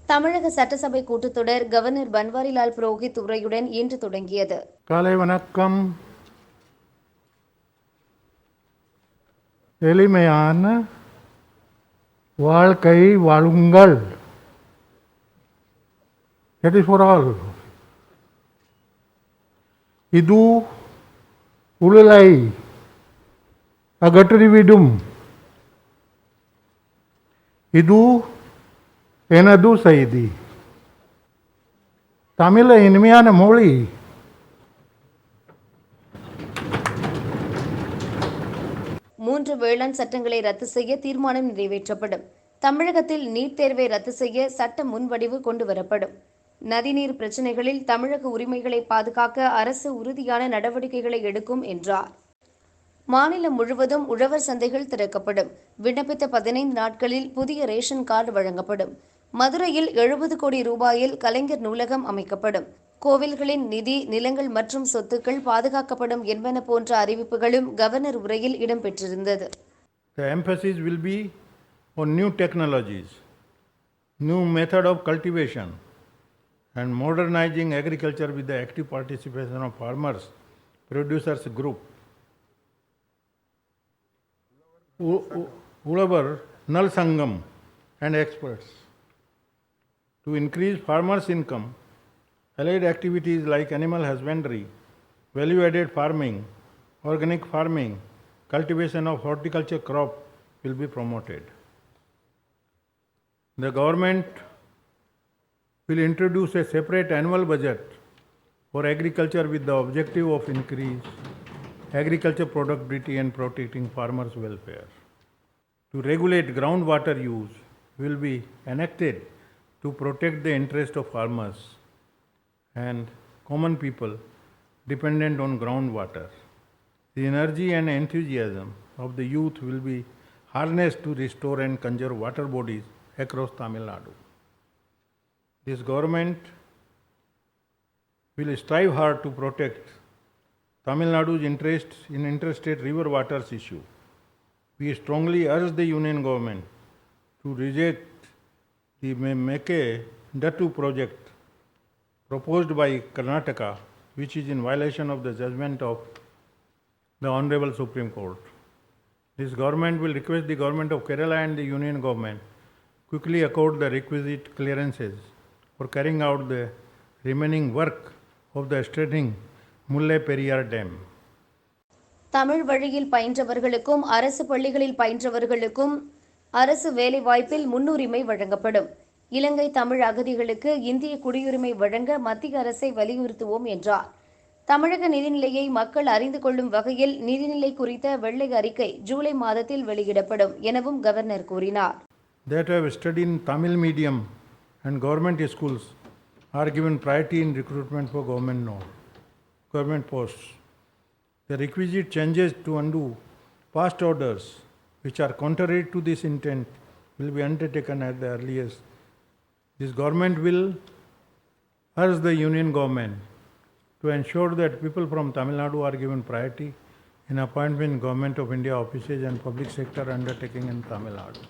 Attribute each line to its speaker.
Speaker 1: தமிழக சட்டசபை கூட்டத்தொடர் கவர்னர் பன்வாரிலால் புரோஹித் உரையுடன் இன்று தொடங்கியது.
Speaker 2: காலை வணக்கம். எளிமையான வாழ்க்கை வாழுங்கள். That is for all. இது உழலை அகற்றிவிடும். இது எனது செய்தி. தமிழ இனிமையான மொழி.
Speaker 1: மூன்று வேளாண் சட்டங்களை ரத்து செய்ய தீர்மானம் நிறைவேற்றப்படும். தமிழகத்தில் நீட் தேர்வை ரத்து செய்ய சட்ட முன்வடிவு கொண்டுவரப்படும். நதிநீர் பிரச்சினைகளில் தமிழக உரிமைகளை பாதுகாக்க அரசு உறுதியான நடவடிக்கைகளை எடுக்கும் என்றார். மாநிலம் முழுவதும் உழவர் சந்தைகள் திறக்கப்படும். விண்ணப்பித்த 15 நாட்களில் புதிய ரேஷன் கார்டு வழங்கப்படும். மதுரையில் 70 கோடி ரூபாயில் கலைஞர் நூலகம் அமைக்கப்படும். கோவில்களின் நிதி, நிலங்கள் மற்றும் சொத்துக்கள் பாதுகாக்கப்படும் என்பன போன்ற அறிவிப்புகளும் கவர்னர் உரையில் இடம்பெற்றிருந்தது.
Speaker 2: The emphasis will be on new technologies, new method of cultivation and modernizing agriculture with the active participation of farmers, producers group. Ulavar, Nal Sangam and experts. To increase farmers' income, allied activities like animal husbandry, value-added farming, organic farming, cultivation of horticulture crop will be promoted. The government will introduce a separate annual budget for agriculture with the objective of increase agriculture productivity and protecting farmers' welfare. To regulate groundwater use will be enacted to protect the interest of farmers and common people dependent on groundwater. The energy and enthusiasm of the youth will be harnessed to restore and conserve water bodies across Tamil Nadu. This government will strive hard to protect Tamil Nadu's interests in interstate river waters issue. We strongly urge the Union government to reject the Meke-Dattu project proposed by Karnataka, which is in violation of the judgment of the Honorable Supreme Court. This government will request the government of Kerala and the Union government quickly accord the requisite clearances for carrying out the remaining work of the strengthening Mullai Periyar Dam.
Speaker 1: Tamil வழியில் பயின்றவர்களுக்கும் அரசு பள்ளிகளில் பயின்றவர்களுக்கும் அரசு வேலைவாய்ப்பில் முன்னுரிமை வழங்கப்படும். இலங்கை தமிழ் அகதிகளுக்கு இந்திய குடியுரிமை வழங்க மத்திய அரசை வலியுறுத்துவோம் என்றார். தமிழக நிதிநிலையை மக்கள் அறிந்து கொள்ளும் வகையில் நிதிநிலை குறித்த வெள்ளை அறிக்கை ஜூலை மாதத்தில் வெளியிடப்படும் எனவும் கவர்னர் கூறினார்.
Speaker 2: That have studied in Tamil medium and government schools are given priority in recruitment for government posts. The requisite changes to undo past orders which are contrary to this intent will be undertaken at the earliest. This government will urge the Union government to ensure that people from Tamil Nadu are given priority in appointment in Government of India offices and public sector undertaking in Tamil Nadu.